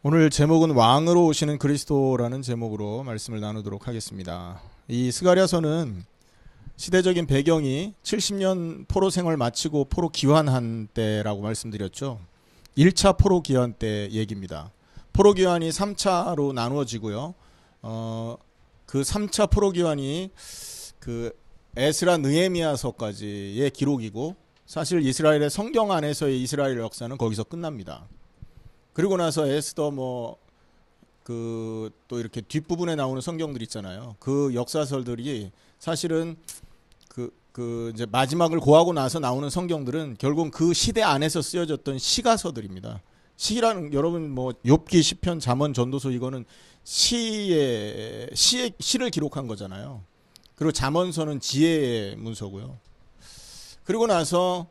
오늘 제목은 왕으로 오시는 그리스도라는 제목으로 말씀을 나누도록 하겠습니다. 이 스가랴서는 시대적인 배경이 70년 포로 생활 마치고 포로 귀환한 때라고 말씀드렸죠. 1차 포로 귀환 때 얘기입니다. 포로 귀환이 3차로 나누어지고요. 그 3차 포로 귀환이 그 에스라 느헤미야서까지의 기록이고, 사실 이스라엘의 성경 안에서의 이스라엘 역사는 거기서 끝납니다. 그리고 나서 에스더 또 이렇게 뒷부분에 나오는 성경들 있잖아요. 그 역사설들이 사실은 이제 마지막을 고하고 나서 나오는 성경들은 결국 그 시대 안에서 쓰여졌던 시가서들입니다. 시라는, 여러분 욥기, 시편, 잠언, 전도서, 이거는 시를 기록한 거잖아요. 그리고 잠언서는 지혜의 문서고요. 그리고 나서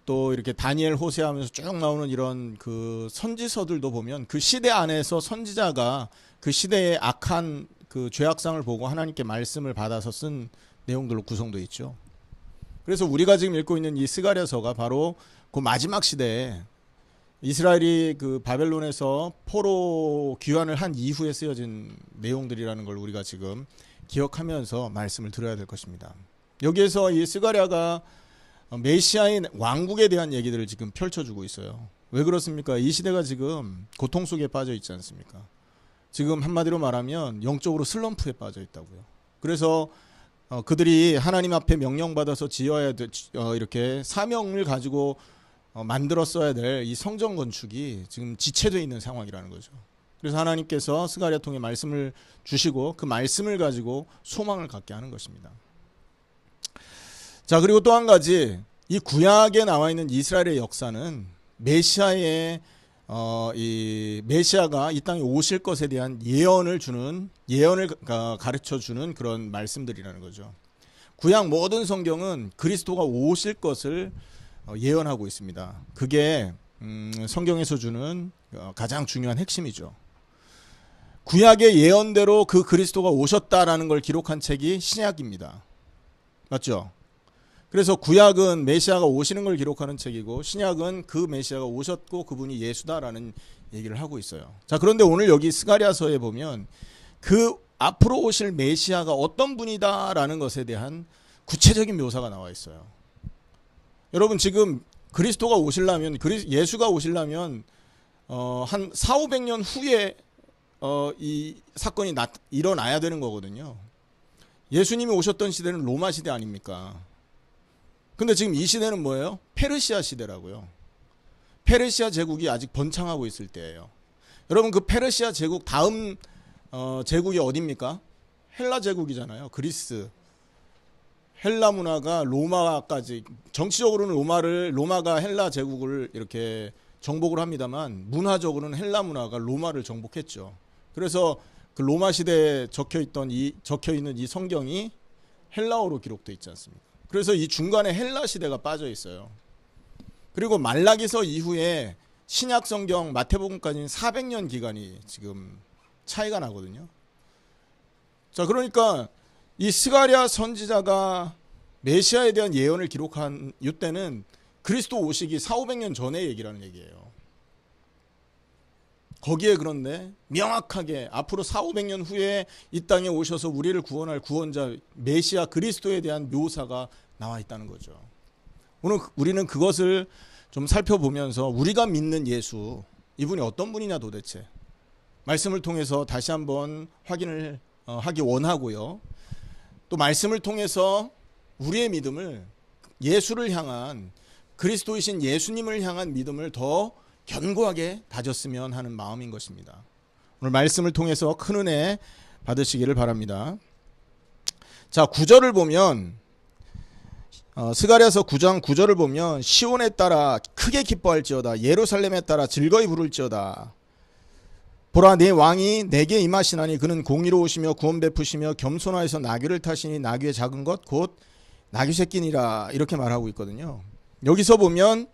또 이렇게 다니엘, 호세 하면서 쭉 나오는 이런 그 선지서들도 보면 그 시대 안에서 선지자가 그 시대의 악한 그 죄악상을 보고 하나님께 말씀을 받아서 쓴 내용들로 구성되어 있죠. 그래서 우리가 지금 읽고 있는 이 스가랴서가 바로 그 마지막 시대에 이스라엘이 그 바벨론에서 포로 귀환을 한 이후에 쓰여진 내용들이라는 걸 우리가 지금 기억하면서 말씀을 들어야 될 것입니다. 여기에서 이 스가랴가 메시아의 왕국에 대한 얘기들을 지금 펼쳐주고 있어요. 왜 그렇습니까? 이 시대가 지금 고통 속에 빠져 있지 않습니까? 지금 한마디로 말하면 영적으로 슬럼프에 빠져 있다고요. 그래서 그들이 하나님 앞에 명령받아서 지어야 될, 이렇게 사명을 가지고 만들었어야 될 이 성전 건축이 지금 지체되어 있는 상황이라는 거죠. 그래서 하나님께서 스가랴 통해 말씀을 주시고 그 말씀을 가지고 소망을 갖게 하는 것입니다. 자, 그리고 또 한 가지, 이 구약에 나와 있는 이스라엘의 역사는 메시아가 이 땅에 오실 것에 대한 예언을 가르쳐 주는 그런 말씀들이라는 거죠. 구약 모든 성경은 그리스도가 오실 것을 예언하고 있습니다. 그게 성경에서 주는 가장 중요한 핵심이죠. 구약의 예언대로 그 그리스도가 오셨다라는 걸 기록한 책이 신약입니다. 맞죠? 그래서 구약은 메시아가 오시는 걸 기록하는 책이고, 신약은 그 메시아가 오셨고 그분이 예수다라는 얘기를 하고 있어요. 자, 그런데 오늘 여기 스가랴서에 보면 그 앞으로 오실 메시아가 어떤 분이다라는 것에 대한 구체적인 묘사가 나와 있어요. 여러분, 지금 그리스도가 오시려면, 예수가 오시려면 한 400~500년 후에 이 사건이 일어나야 되는 거거든요. 예수님이 오셨던 시대는 로마 시대 아닙니까? 근데 지금 이 시대는 뭐예요? 페르시아 시대라고요. 페르시아 제국이 아직 번창하고 있을 때예요. 여러분, 그 페르시아 제국 다음 제국이 어디입니까? 헬라 제국이잖아요. 그리스. 헬라 문화가 로마까지, 정치적으로는 로마가 헬라 제국을 이렇게 정복을 합니다만, 문화적으로는 헬라 문화가 로마를 정복했죠. 그래서 그 로마 시대에 적혀 있는 이 성경이 헬라어로 기록되어 있지 않습니까? 그래서 이 중간에 헬라 시대가 빠져 있어요. 그리고 말라기서 이후에 신약 성경 마태복음까지는 400년 기간이 지금 차이가 나거든요. 자, 그러니까 이 스가랴 선지자가 메시아에 대한 예언을 기록한 이때는 그리스도 오시기 400~500년 전의 얘기라는 얘기예요. 거기에 그런데 명확하게 앞으로 400~500년 후에 이 땅에 오셔서 우리를 구원할 구원자 메시아 그리스도에 대한 묘사가 나와 있다는 거죠. 오늘 우리는 그것을 좀 살펴보면서 우리가 믿는 예수, 이분이 어떤 분이냐 도대체 말씀을 통해서 다시 한번 확인을 하기 원하고요. 또 말씀을 통해서 우리의 믿음을, 예수를 향한, 그리스도이신 예수님을 향한 믿음을 더 견고하게 다졌으면 하는 마음인 것입니다. 오늘 말씀을 통해서 큰 은혜 받으시기를 바랍니다. 자, 9절을 보면, 스가랴서 9장 9절을 보면, 시온에 따라 크게 기뻐할지어다, 예루살렘에 따라 즐거이 부를지어다. 보라, 내 왕이 내게 임하시나니 그는 공의로우시며 구원 베푸시며 겸손하여서 나귀를 타시니 나귀의 작은 것 곧 나귀 새끼니라, 이렇게 말하고 있거든요. 여기서 보면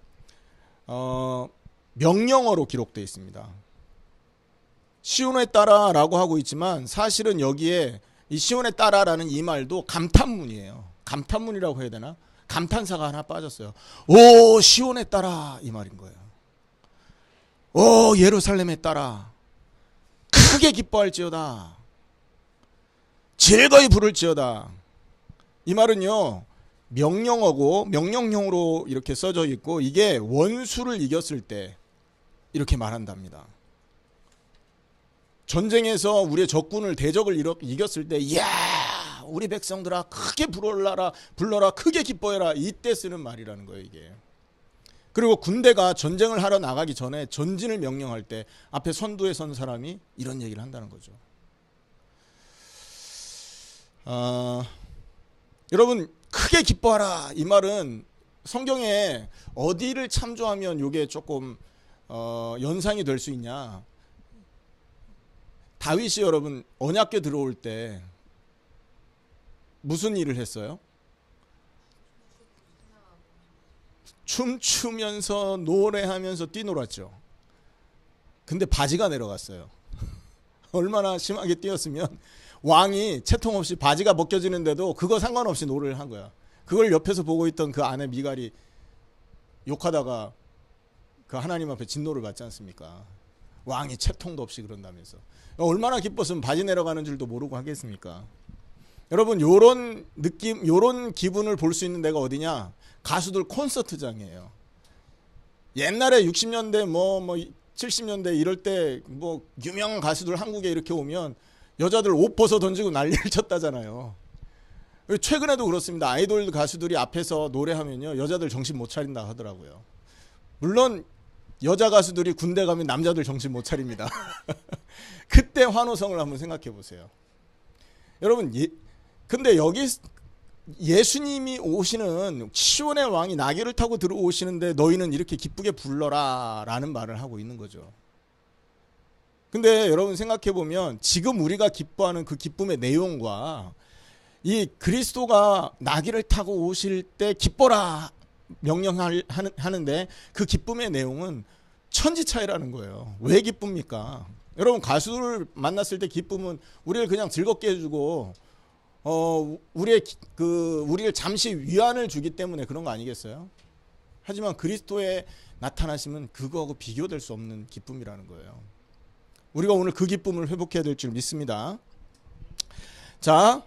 명령어로 기록되어 있습니다. 시온에 따라라고 하고 있지만 사실은 여기에 이 시온에 따라라는 이 말도 감탄문이에요. 감탄문이라고 해야 되나? 감탄사가 하나 빠졌어요. 오, 시온에 따라, 이 말인 거예요. 오, 예루살렘에 따라. 크게 기뻐할지어다. 즐거이 부를지어다. 이 말은요, 명령어고 명령형으로 이렇게 써져 있고, 이게 원수를 이겼을 때 이렇게 말한답니다. 전쟁에서 우리의 적군을, 대적을 이겼을 때, 이야, 우리 백성들아 크게 불러라, 크게 기뻐해라, 이때 쓰는 말이라는 거예요, 이게. 그리고 군대가 전쟁을 하러 나가기 전에 전진을 명령할 때 앞에 선두에 선 사람이 이런 얘기를 한다는 거죠. 여러분, 크게 기뻐하라, 이 말은 성경에 어디를 참조하면 이게 조금 연상이 될 수 있냐. 다윗이 여러분 언약궤 들어올 때 무슨 일을 했어요? 춤추면서 노래하면서 뛰놀았죠. 근데 바지가 내려갔어요. 얼마나 심하게 뛰었으면 왕이 채통 없이 바지가 벗겨지는데도 그거 상관없이 노래를 한 거야. 그걸 옆에서 보고 있던 그 아내 미갈이 욕하다가 그 하나님 앞에 진노를 받지 않습니까? 왕이 채통도 없이 그런다면서. 얼마나 기뻤으면 바지 내려가는 줄도 모르고 하겠습니까? 여러분, 요런 느낌, 요런 기분을 볼 수 있는 데가 어디냐? 가수들 콘서트장이에요. 옛날에 60년대 70년대 이럴 때 유명한 가수들 한국에 이렇게 오면 여자들 옷 벗어 던지고 난리를 쳤다잖아요. 최근에도 그렇습니다. 아이돌 가수들이 앞에서 노래하면요, 여자들 정신 못 차린다 하더라고요. 물론 여자 가수들이 군대 가면 남자들 정신 못 차립니다. 그때 환호성을 한번 생각해 보세요. 여러분, 근데 여기 예수님이 오시는 시온의 왕이 나귀를 타고 들어오시는데 너희는 이렇게 기쁘게 불러라 라는 말을 하고 있는 거죠. 근데 여러분 생각해 보면 지금 우리가 기뻐하는 그 기쁨의 내용과 이 그리스도가 나귀를 타고 오실 때 기뻐라 명령하는데 그 기쁨의 내용은 천지 차이라는 거예요. 왜 기쁩니까? 여러분, 가수를 만났을 때 기쁨은 우리를 그냥 즐겁게 해주고 우리를 잠시 위안을 주기 때문에 그런 거 아니겠어요? 하지만 그리스도의 나타나심은 그거하고 비교될 수 없는 기쁨이라는 거예요. 우리가 오늘 그 기쁨을 회복해야 될 줄 믿습니다. 자,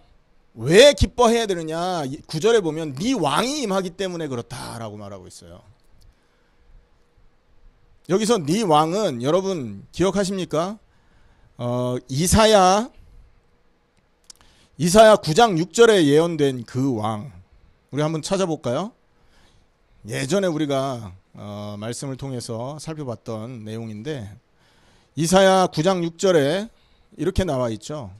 왜 기뻐해야 되느냐? 9절에 보면 네 왕이 임하기 때문에 그렇다라고 말하고 있어요. 여기서 네 왕은 여러분 기억하십니까? 이사야 9장 6절에 예언된 그 왕, 우리 한번 찾아볼까요? 예전에 우리가 말씀을 통해서 살펴봤던 내용인데, 이사야 9장 6절에 이렇게 나와 있죠.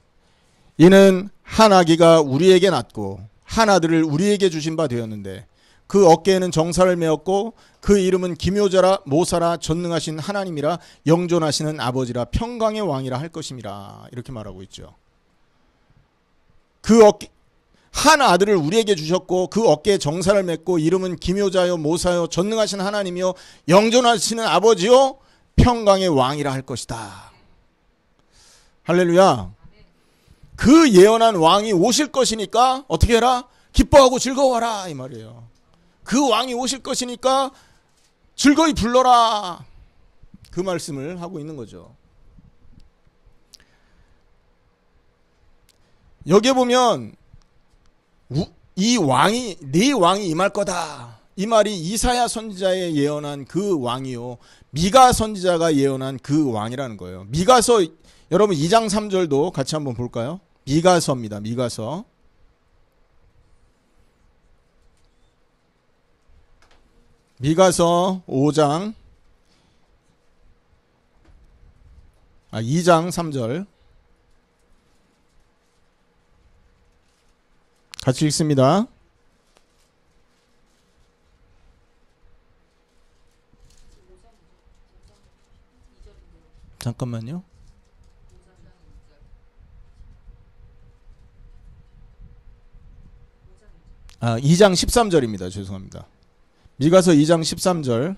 이는 한 아기가 우리에게 낳고 한 아들을 우리에게 주신 바 되었는데 그 어깨에는 정사를 메었고 그 이름은 기묘자라 모사라 전능하신 하나님이라 영존하시는 아버지라 평강의 왕이라 할 것임이라, 이렇게 말하고 있죠. 그 어깨, 한 아들을 우리에게 주셨고 그 어깨에 정사를 맺고 이름은 기묘자요 모사요 전능하신 하나님이요 영존하시는 아버지요 평강의 왕이라 할 것이다. 할렐루야. 그 예언한 왕이 오실 것이니까 어떻게 해라? 기뻐하고 즐거워하라, 이 말이에요. 그 왕이 오실 것이니까 즐거이 불러라, 그 말씀을 하고 있는 거죠. 여기에 보면 이 왕이, 네 왕이 임할 거다, 이 말이 이사야 선지자의 예언한 그 왕이요 미가 선지자가 예언한 그 왕이라는 거예요. 미가서 여러분 2장 3절도 같이 한번 볼까요? 미가서입니다. 미가서 5장 2장 3절 같이 읽습니다. 잠깐만요. 2장 13절입니다. 죄송합니다. 미가서 2장 13절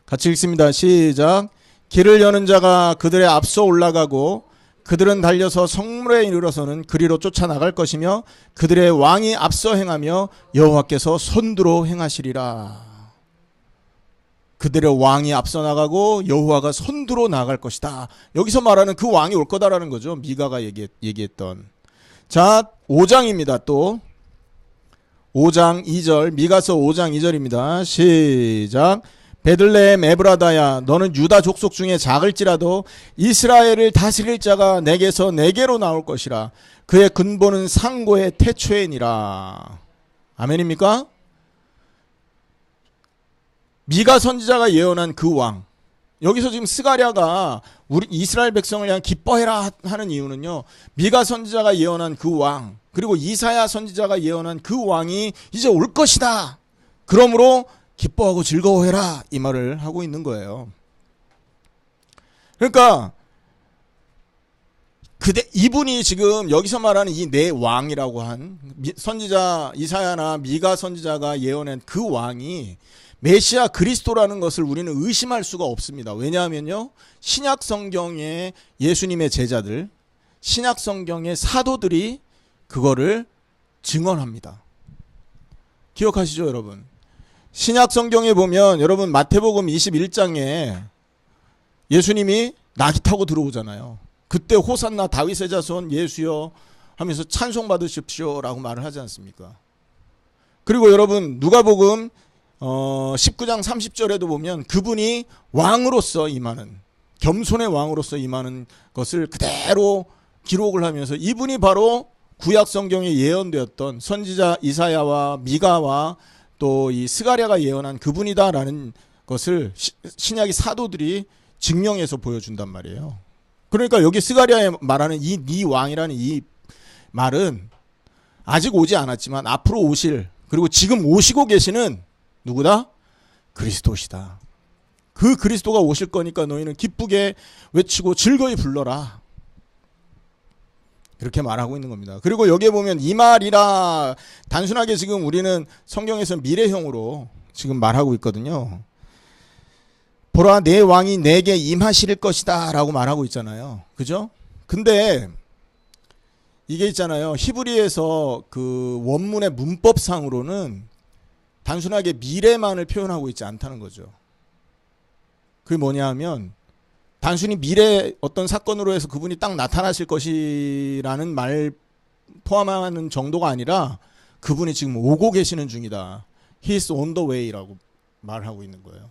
같이 읽습니다. 시작. 길을 여는 자가 그들의 앞서 올라가고 그들은 달려서 성문에 이르러서는 그리로 쫓아나갈 것이며 그들의 왕이 앞서 행하며 여호와께서 선두로 행하시리라. 그들의 왕이 앞서 나가고 여호와가 선두로 나갈 것이다. 여기서 말하는 그 왕이 올 거다라는 거죠. 미가가 얘기했던. 자, 5장입니다. 또 5장 2절, 미가서 5장 2절입니다. 시작. 베들레헴 에브라다야, 너는 유다 족속 중에 작을지라도 이스라엘을 다스릴 자가 내게서 내게로 나올 것이라. 그의 근본은 상고의 태초에니라. 아멘입니까? 미가 선지자가 예언한 그 왕. 여기서 지금 스가랴가 우리 이스라엘 백성을 향해 기뻐해라 하는 이유는요, 미가 선지자가 예언한 그 왕, 그리고 이사야 선지자가 예언한 그 왕이 이제 올 것이다. 그러므로 기뻐하고 즐거워해라, 이 말을 하고 있는 거예요. 그러니까 이분이 지금 여기서 말하는 이 네 왕이라고 한 선지자 이사야나 미가 선지자가 예언한 그 왕이 메시아 그리스도라는 것을 우리는 의심할 수가 없습니다. 왜냐하면요, 신약 성경의 예수님의 제자들, 신약 성경의 사도들이 그거를 증언합니다. 기억하시죠, 여러분? 신약 성경에 보면 여러분 마태복음 21장에 예수님이 나귀 타고 들어오잖아요. 그때 호산나 다윗의 자손 예수여 하면서 찬송 받으십시오라고 말을 하지 않습니까? 그리고 여러분 누가복음 19장 30절에도 보면 그분이 왕으로서 임하는, 겸손의 왕으로서 임하는 것을 그대로 기록을 하면서 이분이 바로 구약 성경에 예언되었던 선지자 이사야와 미가와 또 이 스가랴가 예언한 그분이다라는 것을 신약의 사도들이 증명해서 보여준단 말이에요. 그러니까 여기 스가랴에 말하는 이 네 왕이라는 이 말은 아직 오지 않았지만 앞으로 오실, 그리고 지금 오시고 계시는 누구다? 그리스도시다. 그 그리스도가 오실 거니까 너희는 기쁘게 외치고 즐거이 불러라. 그렇게 말하고 있는 겁니다. 그리고 여기에 보면 이 말이라, 단순하게 지금 우리는 성경에서 미래형으로 지금 말하고 있거든요. 보라, 내 왕이 내게 임하실 것이다 라고 말하고 있잖아요. 그죠? 근데 이게 있잖아요. 히브리에서 그 원문의 문법상으로는 단순하게 미래만을 표현하고 있지 않다는 거죠. 그게 뭐냐 하면 단순히 미래 어떤 사건으로 해서 그분이 딱 나타나실 것이라는 말 포함하는 정도가 아니라 그분이 지금 오고 계시는 중이다. He is on the way라고 말하고 있는 거예요.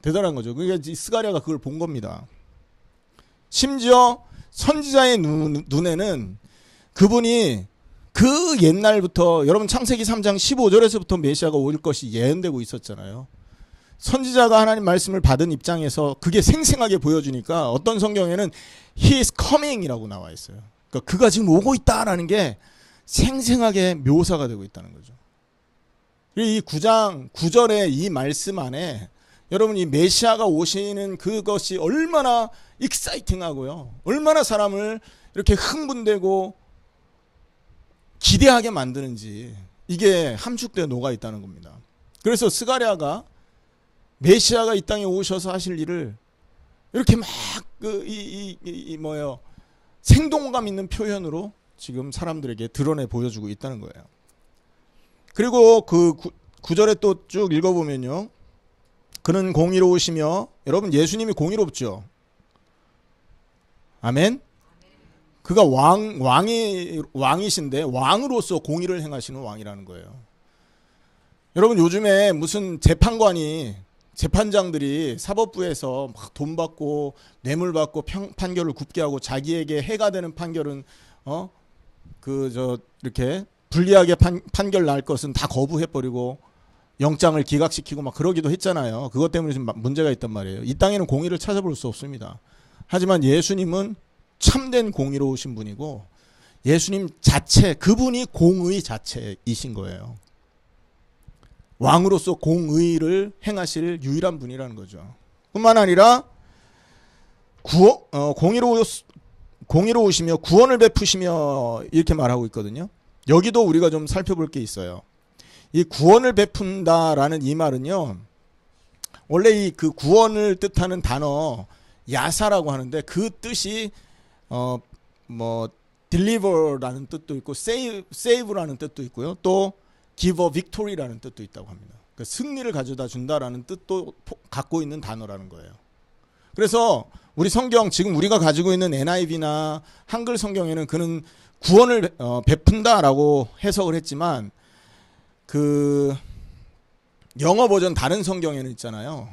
대단한 거죠. 그러니까 스가랴가 그걸 본 겁니다. 심지어 선지자의 눈에는 그분이 그 옛날부터, 여러분 창세기 3장 15절에서부터 메시아가 올 것이 예언되고 있었잖아요. 선지자가 하나님 말씀을 받은 입장에서 그게 생생하게 보여주니까 어떤 성경에는 He is coming이라고 나와 있어요. 그러니까 그가 지금 오고 있다라는 게 생생하게 묘사가 되고 있다는 거죠. 이 9장 9절의 이 말씀 안에 여러분 이 메시아가 오시는 그것이 얼마나 익사이팅하고요, 얼마나 사람을 이렇게 흥분되고 기대하게 만드는지 이게 함축되어 녹아 있다는 겁니다. 그래서 스가랴가 메시아가 이 땅에 오셔서 하실 일을 이렇게 막 생동감 있는 표현으로 지금 사람들에게 드러내 보여주고 있다는 거예요. 그리고 그 9절에 또 쭉 읽어보면요, 그는 공의로우시며, 여러분 예수님이 공의롭죠. 아멘. 그가 왕이신데 왕으로서 공의를 행하시는 왕이라는 거예요. 여러분 요즘에 무슨 재판장들이 사법부에서 막 돈 받고 뇌물 받고 판결을 굽게 하고 자기에게 해가 되는 판결은 이렇게 불리하게 판결 날 것은 다 거부해버리고 영장을 기각시키고 막 그러기도 했잖아요. 그것 때문에 좀 문제가 있단 말이에요. 이 땅에는 공의를 찾아볼 수 없습니다. 하지만 예수님은 참된 공의로우신 분이고 예수님 자체, 그분이 공의 자체이신 거예요. 왕으로서 공의를 행하실 유일한 분이라는 거죠. 뿐만 아니라 공의로우시며 구원을 베푸시며 이렇게 말하고 있거든요. 여기도 우리가 좀 살펴볼 게 있어요. 이 구원을 베푼다라는 이 말은요, 원래 이 그 구원을 뜻하는 단어 야사라고 하는데 그 뜻이 deliver라는 뜻도 있고 save라는 뜻도 있고요. 또 give a victory라는 뜻도 있다고 합니다. 그 승리를 가져다 준다라는 뜻도 갖고 있는 단어라는 거예요. 그래서 우리 성경 지금 우리가 가지고 있는 NIV나 한글 성경에는 그는 구원을 베푼다라고 해석을 했지만 그 영어 버전 다른 성경에는 있잖아요.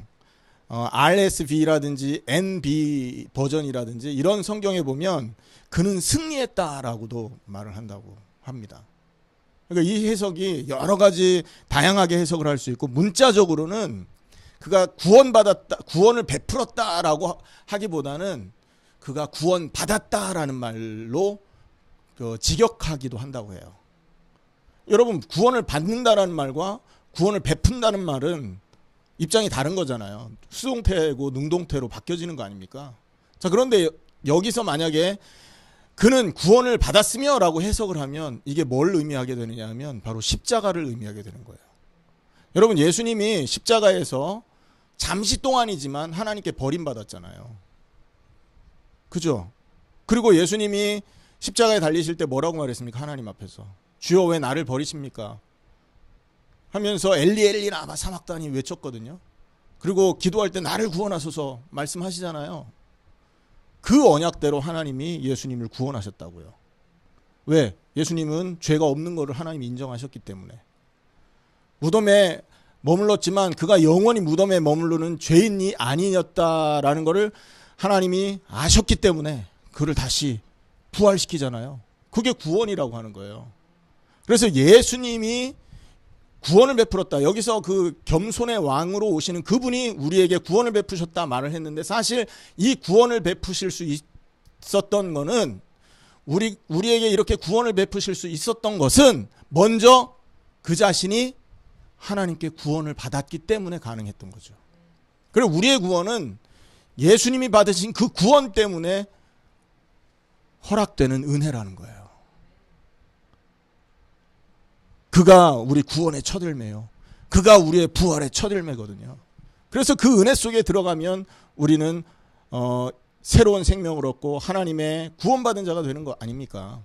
RSV라든지 NB 버전이라든지 이런 성경에 보면 그는 승리했다라고도 말을 한다고 합니다. 그러니까 이 해석이 여러 가지 다양하게 해석을 할 수 있고 문자적으로는 그가 구원받았다, 구원을 베풀었다라고 하기보다는 그가 구원받았다라는 말로 직역하기도 한다고 해요. 여러분 구원을 받는다라는 말과 구원을 베푼다는 말은 입장이 다른 거잖아요. 수동태고 능동태로 바뀌어지는 거 아닙니까? 자, 그런데 여기서 만약에 그는 구원을 받았으며 라고 해석을 하면 이게 뭘 의미하게 되느냐 하면 바로 십자가를 의미하게 되는 거예요. 여러분 예수님이 십자가에서 잠시 동안이지만 하나님께 버림받았잖아요. 그죠? 그리고 예수님이 십자가에 달리실 때 뭐라고 말했습니까? 하나님 앞에서 주여 왜 나를 버리십니까? 하면서 엘리 엘리 라마 사막다니 외쳤거든요. 그리고 기도할 때 나를 구원하소서 말씀하시잖아요. 그 언약대로 하나님이 예수님을 구원하셨다고요. 왜? 예수님은 죄가 없는 것을 하나님이 인정하셨기 때문에. 무덤에 머물렀지만 그가 영원히 무덤에 머무르는 죄인이 아니었다라는 것을 하나님이 아셨기 때문에 그를 다시 부활시키잖아요. 그게 구원이라고 하는 거예요. 그래서 예수님이 구원을 베풀었다. 여기서 그 겸손의 왕으로 오시는 그분이 우리에게 구원을 베푸셨다 말을 했는데 사실 이 구원을 베푸실 수 있었던 거는 우리에게 이렇게 구원을 베푸실 수 있었던 것은 먼저 그 자신이 하나님께 구원을 받았기 때문에 가능했던 거죠. 그리고 우리의 구원은 예수님이 받으신 그 구원 때문에 허락되는 은혜라는 거예요. 그가 우리 구원의 첫 열매요. 그가 우리의 부활의 첫 열매거든요. 그래서 그 은혜 속에 들어가면 우리는 새로운 생명을 얻고 하나님의 구원받은 자가 되는 거 아닙니까?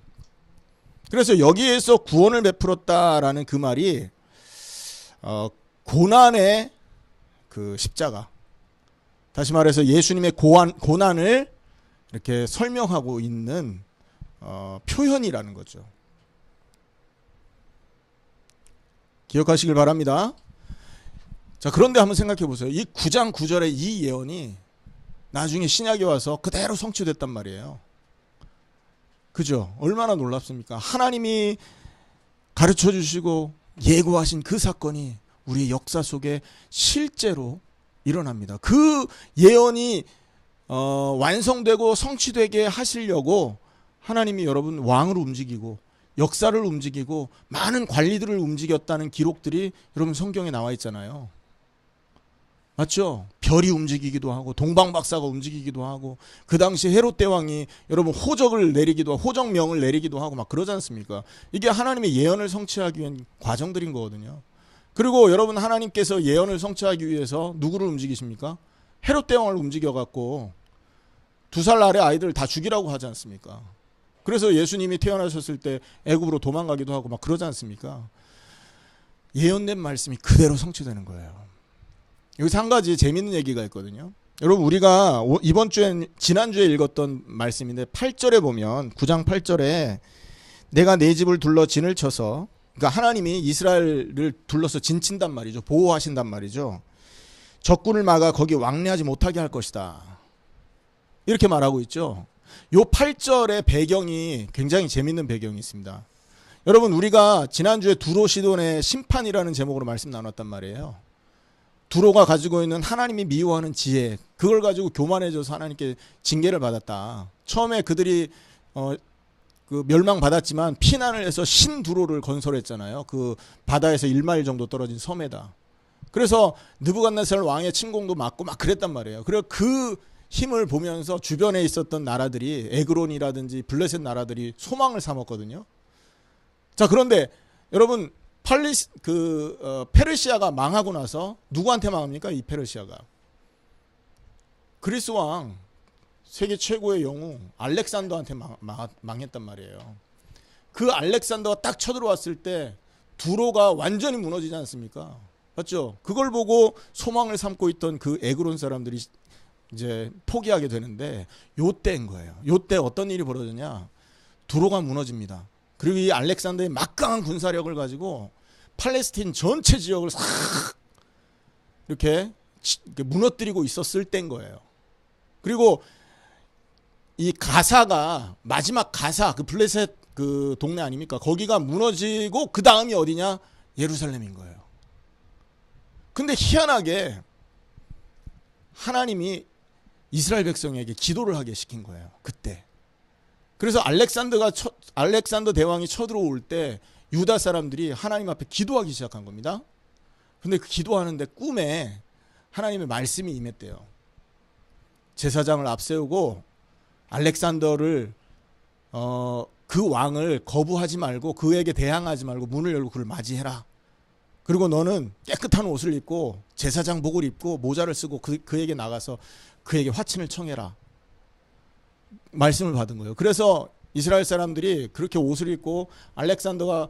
그래서 여기에서 구원을 베풀었다라는 그 말이 고난의 그 십자가, 다시 말해서 예수님의 고난을 이렇게 설명하고 있는 표현이라는 거죠. 기억하시길 바랍니다. 자, 그런데 한번 생각해 보세요. 이 9장 9절의 이 예언이 나중에 신약에 와서 그대로 성취됐단 말이에요. 그죠? 얼마나 놀랍습니까? 하나님이 가르쳐 주시고 예고하신 그 사건이 우리의 역사 속에 실제로 일어납니다. 그 예언이 완성되고 성취되게 하시려고 하나님이 여러분 왕을 움직이고 역사를 움직이고 많은 관리들을 움직였다는 기록들이 여러분 성경에 나와 있잖아요. 맞죠? 별이 움직이기도 하고 동방박사가 움직이기도 하고 그 당시 헤롯 대왕이 여러분 호적을 내리기도 하고 호적명을 내리기도 하고 막 그러지 않습니까? 이게 하나님의 예언을 성취하기 위한 과정들인 거거든요. 그리고 여러분 하나님께서 예언을 성취하기 위해서 누구를 움직이십니까? 헤롯 대왕을 움직여갖고 2살 아래 아이들 다 죽이라고 하지 않습니까? 그래서 예수님이 태어나셨을 때 애굽으로 도망가기도 하고 막 그러지 않습니까? 예언된 말씀이 그대로 성취되는 거예요. 여기서 한 가지 재밌는 얘기가 있거든요. 여러분 우리가 지난주에 읽었던 말씀인데 8절에 보면 9장 8절에 내가 내 집을 둘러 진을 쳐서, 그러니까 하나님이 이스라엘을 둘러서 진친단 말이죠. 보호하신단 말이죠. 적군을 막아 거기 왕래하지 못하게 할 것이다. 이렇게 말하고 있죠. 요 8절의 배경이 굉장히 재밌는 배경이 있습니다. 여러분 우리가 지난주에 두로 시돈의 심판이라는 제목으로 말씀 나눴단 말이에요. 두로가 가지고 있는 하나님이 미워하는 지혜, 그걸 가지고 교만해져서 하나님께 징계를 받았다. 처음에 그들이 그 멸망받았지만 피난을 해서 신두로를 건설했잖아요. 그 바다에서 1마일 정도 떨어진 섬에다. 그래서 느부갓네살 왕의 침공도 막고 막 그랬단 말이에요. 그리고 그 힘을 보면서 주변에 있었던 나라들이 에그론이라든지 블레셋 나라들이 소망을 삼았거든요. 자, 그런데 여러분 페르시아가 망하고 나서 누구한테 망합니까? 이 페르시아가 그리스 왕, 세계 최고의 영웅 알렉산더한테 망했단 말이에요. 그 알렉산더가 딱 쳐들어왔을 때 두로가 완전히 무너지지 않습니까? 맞죠? 그걸 보고 소망을 삼고 있던 그 에그론 사람들이 이제 포기하게 되는데 요때인 거예요. 요때 어떤 일이 벌어졌냐? 두로가 무너집니다. 그리고 이 알렉산더의 막강한 군사력을 가지고 팔레스틴 전체 지역을 싹 이렇게 무너뜨리고 있었을 때인 거예요. 그리고 이 가사가 마지막 가사 그 블레셋 그 동네 아닙니까? 거기가 무너지고 그 다음이 어디냐? 예루살렘인 거예요. 근데 희한하게 하나님이 이스라엘 백성에게 기도를 하게 시킨 거예요. 그때. 그래서 알렉산더 대왕이 쳐들어올 때 유다 사람들이 하나님 앞에 기도하기 시작한 겁니다. 근데 그 기도하는데 꿈에 하나님의 말씀이 임했대요. 제사장을 앞세우고 알렉산더를 그 왕을 거부하지 말고 그에게 대항하지 말고 문을 열고 그를 맞이해라. 그리고 너는 깨끗한 옷을 입고 제사장복을 입고 모자를 쓰고 그에게 나가서 그에게 화친을 청해라. 말씀을 받은 거예요. 그래서 이스라엘 사람들이 그렇게 옷을 입고 알렉산더가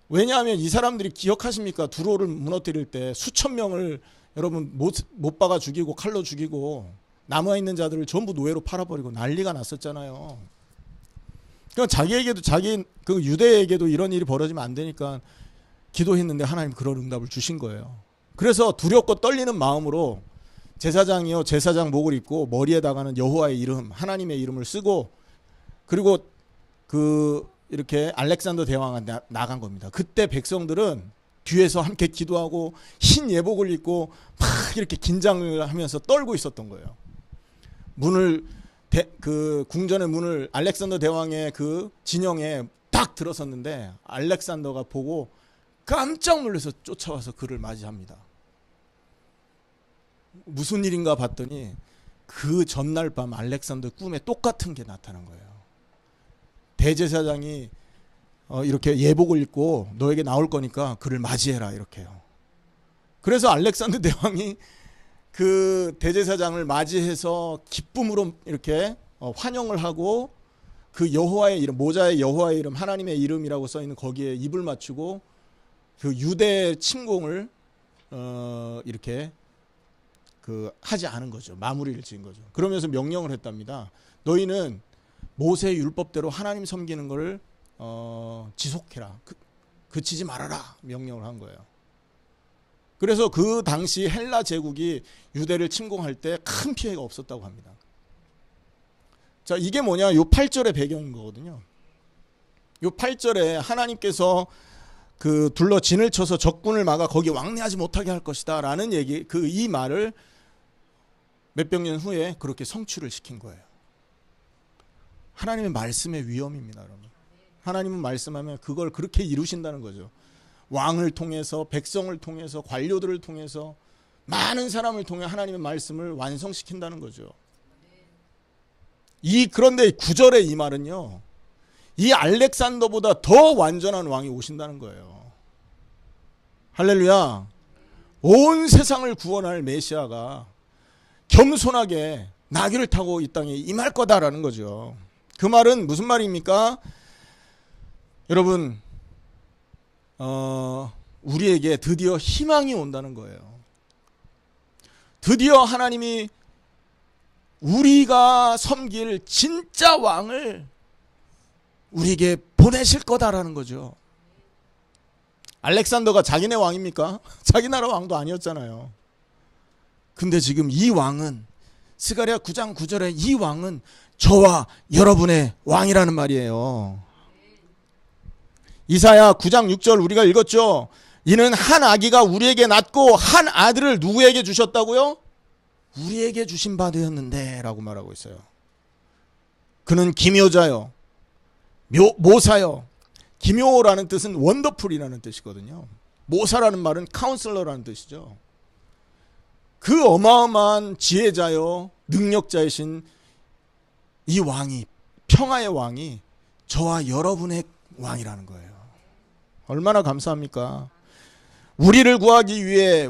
왜냐하면 이 사람들이 기억하십니까? 두로를 무너뜨릴 때 수천 명을 여러분 못 박아 죽이고 칼로 죽이고 남아있는 자들을 전부 노예로 팔아버리고 난리가 났었잖아요. 그러니까 자기에게도 그 유대에게도 이런 일이 벌어지면 안 되니까 기도했는데 하나님 그런 응답을 주신 거예요. 그래서 두렵고 떨리는 마음으로 제사장이요 제사장 목을 입고 머리에다가는 여호와의 이름 하나님의 이름을 쓰고 그리고 이렇게 알렉산더 대왕한테 나간 겁니다. 그때 백성들은 뒤에서 함께 기도하고 흰 예복을 입고 막 이렇게 긴장을 하면서 떨고 있었던 거예요. 궁전의 문을 알렉산더 대왕의 그 진영에 딱 들어섰는데 알렉산더가 보고 깜짝 놀라서 쫓아와서 그를 맞이합니다. 무슨 일인가 봤더니 그 전날 밤 알렉산더 꿈에 똑같은 게 나타난 거예요. 대제사장이 이렇게 예복을 입고 너에게 나올 거니까 그를 맞이해라 이렇게요. 그래서 알렉산더 대왕이 그 대제사장을 맞이해서 기쁨으로 이렇게 환영을 하고 그 여호와의 이름 모자에 여호와의 이름 하나님의 이름이라고 써 있는 거기에 입을 맞추고 그 유대 침공을 이렇게 하지 않은 거죠. 마무리를 지은 거죠. 그러면서 명령을 했답니다. 너희는 모세의 율법대로 하나님 섬기는 것을 지속해라. 그치지 말아라. 명령을 한 거예요. 그래서 그 당시 헬라 제국이 유대를 침공할 때 큰 피해가 없었다고 합니다. 자, 이게 뭐냐? 요 8절의 배경인 거거든요. 요 8절에 하나님께서 둘러 진을 쳐서 적군을 막아 거기 왕래하지 못하게 할 것이다 라는 얘기, 이 말을 몇백 년 후에 그렇게 성취를 시킨 거예요. 하나님의 말씀의 위엄입니다, 여러분. 하나님은 말씀하면 그걸 그렇게 이루신다는 거죠. 왕을 통해서, 백성을 통해서, 관료들을 통해서, 많은 사람을 통해 하나님의 말씀을 완성시킨다는 거죠. 그런데 9절의 이 말은요, 이 알렉산더보다 더 완전한 왕이 오신다는 거예요. 할렐루야. 온 세상을 구원할 메시아가 겸손하게 나귀를 타고 이 땅에 임할 거다라는 거죠. 그 말은 무슨 말입니까? 여러분, 우리에게 드디어 희망이 온다는 거예요. 드디어 하나님이 우리가 섬길 진짜 왕을 우리에게 보내실 거다라는 거죠. 알렉산더가 자기네 왕입니까? 자기 나라 왕도 아니었잖아요. 근데 지금 이 왕은 스가랴 9장 9절에 이 왕은 저와 여러분의 왕이라는 말이에요. 이사야 9장 6절 우리가 읽었죠. 이는 한 아기가 우리에게 낳고 한 아들을 누구에게 주셨다고요? 우리에게 주신 바 되었는데 라고 말하고 있어요. 그는 기묘자요 모사요. 기묘라는 뜻은 원더풀이라는 뜻이거든요. 모사라는 말은 카운슬러라는 뜻이죠. 그 어마어마한 지혜자요 능력자이신 이 왕이, 평화의 왕이 저와 여러분의 왕이라는 거예요. 얼마나 감사합니까? 우리를 구하기 위해,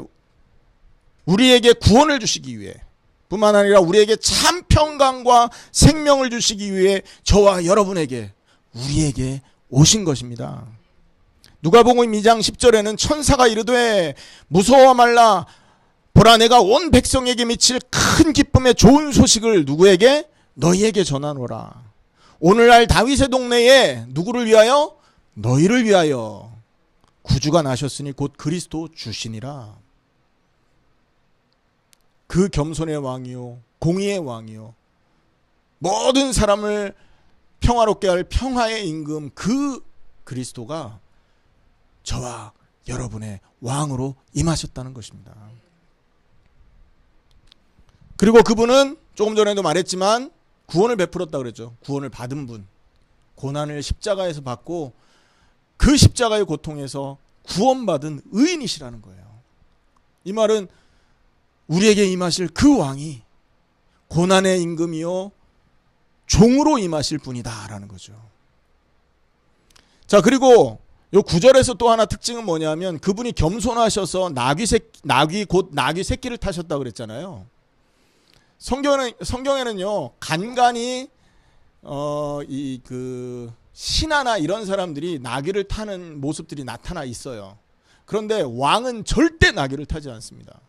우리에게 구원을 주시기 위해, 뿐만 아니라 우리에게 참 평강과 생명을 주시기 위해 저와 여러분에게, 우리에게 오신 것입니다. 누가복음 2장 10절에는 천사가 이르되 무서워 말라 보라 내가 온 백성에게 미칠 큰 기쁨의 좋은 소식을 누구에게? 너희에게 전하노라. 오늘날 다윗의 동네에 누구를 위하여? 너희를 위하여 구주가 나셨으니 곧 그리스도 주시니라. 그 겸손의 왕이요 공의의 왕이요 모든 사람을 평화롭게 할 평화의 임금 그 그리스도가 저와 여러분의 왕으로 임하셨다는 것입니다. 그리고 그분은 조금 전에도 말했지만 구원을 베풀었다 그랬죠. 구원을 받은 분, 고난을 십자가에서 받고 그 십자가의 고통에서 구원받은 의인이시라는 거예요. 이 말은 우리에게 임하실 그 왕이 고난의 임금이요 종으로 임하실 분이다라는 거죠. 자, 그리고 요 9절에서 또 하나 특징은 뭐냐면 그분이 겸손하셔서 나귀 새끼를 타셨다 그랬잖아요. 성경에는요 간간히 신하나 이런 사람들이 나귀를 타는 모습들이 나타나 있어요. 그런데 왕은 절대 나귀를 타지 않습니다.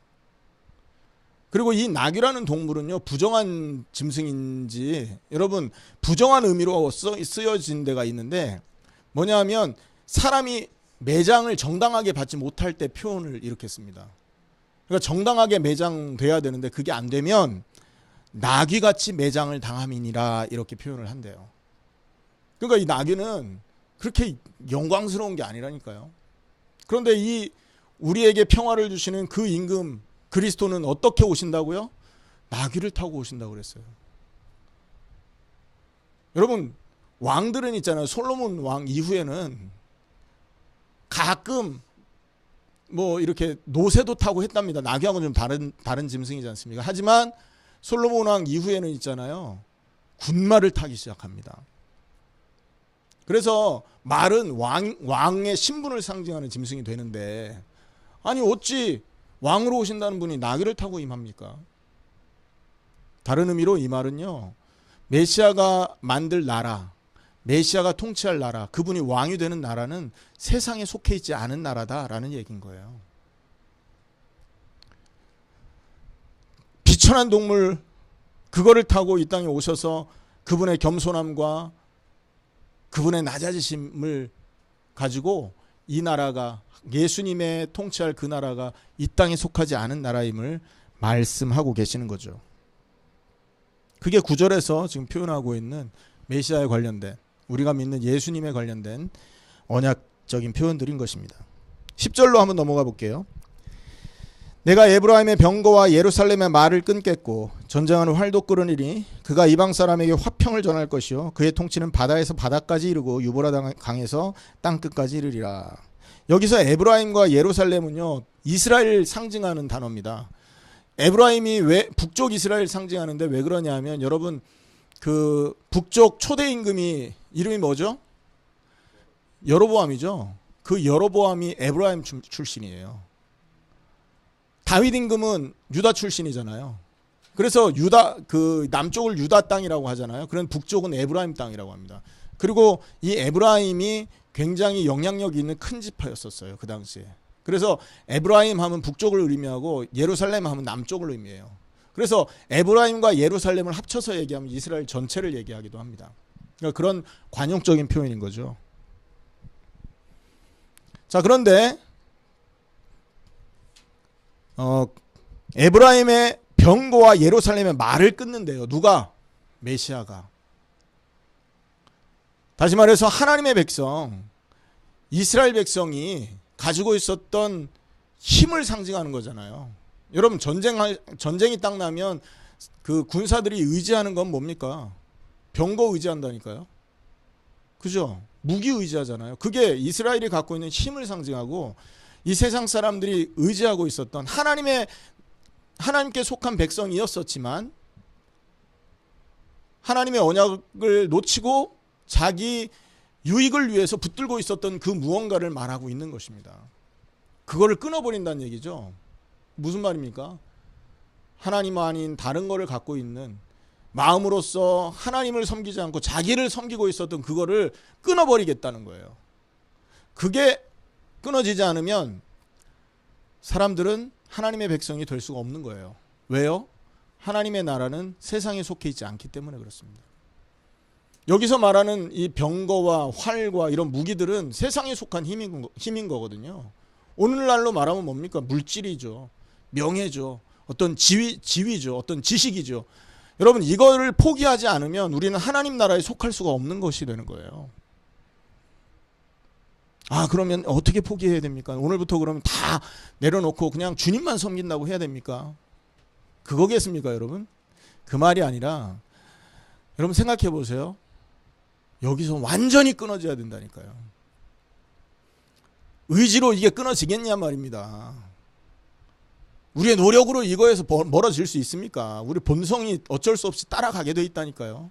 그리고 이 나귀라는 동물은요 부정한 짐승인지 여러분 부정한 의미로 쓰여진 데가 있는데 뭐냐면 사람이 매장을 정당하게 받지 못할 때 표현을 이렇게 씁니다. 그러니까 정당하게 매장돼야 되는데 그게 안 되면 나귀같이 매장을 당함이니라 이렇게 표현을 한대요. 그러니까 이 나귀는 그렇게 영광스러운 게 아니라니까요. 그런데 이 우리에게 평화를 주시는 그 임금 그리스도는 어떻게 오신다고요? 나귀를 타고 오신다고 그랬어요. 여러분 왕들은 있잖아요. 솔로몬 왕 이후에는 가끔 뭐 이렇게 노새도 타고 했답니다. 나귀하고는 좀 다른 짐승이지 않습니까? 하지만 솔로몬 왕 이후에는 있잖아요. 군말을 타기 시작합니다. 그래서 말은 왕의 신분을 상징하는 짐승이 되는데 아니 어찌 왕으로 오신다는 분이 나귀를 타고 임합니까? 다른 의미로 이 말은요. 메시아가 만들 나라, 메시아가 통치할 나라, 그분이 왕이 되는 나라는 세상에 속해 있지 않은 나라다라는 얘기인 거예요. 비천한 동물 그거를 타고 이 땅에 오셔서 그분의 겸손함과 그분의 낮아지심을 가지고 이 나라가 예수님의 통치할 그 나라가 이 땅에 속하지 않은 나라임을 말씀하고 계시는 거죠. 그게 9절에서 지금 표현하고 있는 메시아에 관련된 우리가 믿는 예수님에 관련된 언약적인 표현들인 것입니다. 10절로 한번 넘어가 볼게요. 내가 에브라임의 병거와 예루살렘의 말을 끊겠고 전쟁하는 활도 끄르니니 그가 이방 사람에게 화평을 전할 것이요 그의 통치는 바다에서 바다까지 이르고 유보라 강에서 땅끝까지 이르리라. 여기서 에브라임과 예루살렘은요 이스라엘 상징하는 단어입니다. 에브라임이 왜 북쪽 이스라엘 상징하는데 왜 그러냐면 여러분 그 북쪽 초대 임금이 이름이 뭐죠? 여로보암이죠. 그 여로보암이 에브라임 출신이에요. 다윗 임금은 유다 출신이잖아요. 그래서 유다 그 남쪽을 유다 땅이라고 하잖아요. 그런 북쪽은 에브라임 땅이라고 합니다. 그리고 이 에브라임이 굉장히 영향력이 있는 큰 지파였었어요. 그 당시에. 그래서 에브라임 하면 북쪽을 의미하고 예루살렘 하면 남쪽을 의미해요. 그래서 에브라임과 예루살렘을 합쳐서 얘기하면 이스라엘 전체를 얘기하기도 합니다. 그러니까 그런 관용적인 표현인 거죠. 자, 그런데 에브라임의 병거와 예루살렘의 말을 끊는데요. 누가? 메시아가. 다시 말해서 하나님의 백성, 이스라엘 백성이 가지고 있었던 힘을 상징하는 거잖아요. 여러분 전쟁이 딱 나면 그 군사들이 의지하는 건 뭡니까? 병거 의지한다니까요. 그죠? 무기 의지하잖아요. 그게 이스라엘이 갖고 있는 힘을 상징하고 이 세상 사람들이 의지하고 있었던 하나님께 속한 백성이었었지만 하나님의 언약을 놓치고 자기 유익을 위해서 붙들고 있었던 그 무언가를 말하고 있는 것입니다. 그거를 끊어버린다는 얘기죠. 무슨 말입니까? 하나님 아닌 다른 거를 갖고 있는 마음으로서 하나님을 섬기지 않고 자기를 섬기고 있었던 그거를 끊어버리겠다는 거예요. 그게 끊어지지 않으면 사람들은 하나님의 백성이 될 수가 없는 거예요. 왜요? 하나님의 나라는 세상에 속해 있지 않기 때문에 그렇습니다. 여기서 말하는 이 병거와 활과 이런 무기들은 세상에 속한 힘인 거거든요. 오늘날로 말하면 뭡니까? 물질이죠. 명예죠. 어떤 지위죠. 어떤 지식이죠. 여러분, 이거를 포기하지 않으면 우리는 하나님 나라에 속할 수가 없는 것이 되는 거예요. 아, 그러면 어떻게 포기해야 됩니까? 오늘부터 그러면 다 내려놓고 그냥 주님만 섬긴다고 해야 됩니까? 그거겠습니까, 여러분? 그 말이 아니라, 여러분 생각해 보세요. 여기서 완전히 끊어져야 된다니까요. 의지로 이게 끊어지겠냐 말입니다. 우리의 노력으로 이거에서 멀어질 수 있습니까? 우리 본성이 어쩔 수 없이 따라가게 돼 있다니까요.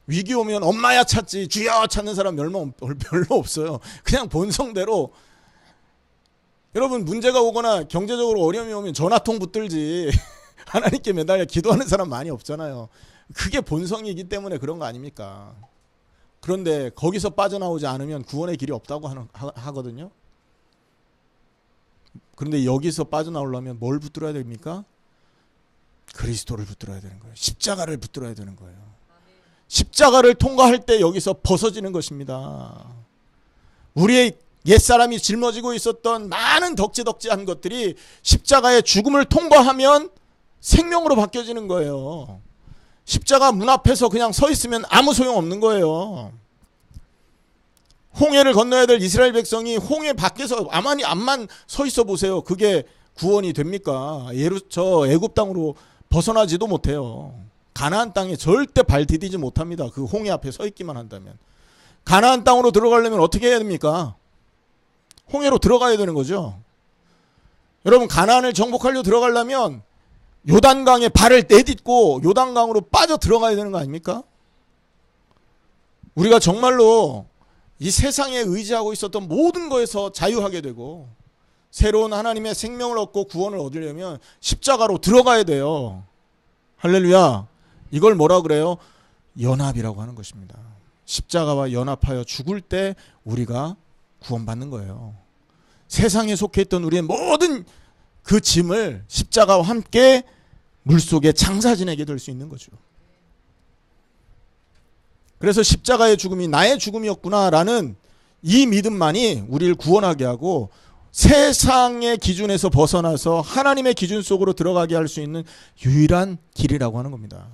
위기 오면 엄마야 찾지 주여 찾는 사람 별로 없어요. 그냥 본성대로. 여러분, 문제가 오거나 경제적으로 어려움이 오면 전화통 붙들지 하나님께 매달려 기도하는 사람 많이 없잖아요. 그게 본성이기 때문에 그런 거 아닙니까? 그런데 거기서 빠져나오지 않으면 구원의 길이 없다고 하거든요. 그런데 여기서 빠져나오려면 뭘 붙들어야 됩니까? 그리스도를 붙들어야 되는 거예요. 십자가를 붙들어야 되는 거예요. 십자가를 통과할 때 여기서 벗어지는 것입니다. 우리의 옛사람이 짊어지고 있었던 많은 덕지덕지한 것들이 십자가의 죽음을 통과하면 생명으로 바뀌어지는 거예요. 십자가 문 앞에서 그냥 서 있으면 아무 소용 없는 거예요. 홍해를 건너야 될 이스라엘 백성이 홍해 밖에서 암만 서 있어 보세요. 그게 구원이 됩니까? 저 애굽 땅으로 벗어나지도 못해요. 가나안 땅에 절대 발 디디지 못합니다. 그 홍해 앞에 서 있기만 한다면. 가나안 땅으로 들어가려면 어떻게 해야 됩니까? 홍해로 들어가야 되는 거죠. 여러분, 가나안을 정복하려 들어가려면 요단강에 발을 내딛고 요단강으로 빠져 들어가야 되는 거 아닙니까? 우리가 정말로 이 세상에 의지하고 있었던 모든 거에서 자유하게 되고 새로운 하나님의 생명을 얻고 구원을 얻으려면 십자가로 들어가야 돼요. 할렐루야. 이걸 뭐라 그래요? 연합이라고 하는 것입니다. 십자가와 연합하여 죽을 때 우리가 구원받는 거예요. 세상에 속해 있던 우리의 모든 그 짐을 십자가와 함께 물속에 장사 지내게 될 수 있는 거죠. 그래서 십자가의 죽음이 나의 죽음이었구나라는 이 믿음만이 우리를 구원하게 하고 세상의 기준에서 벗어나서 하나님의 기준 속으로 들어가게 할 수 있는 유일한 길이라고 하는 겁니다.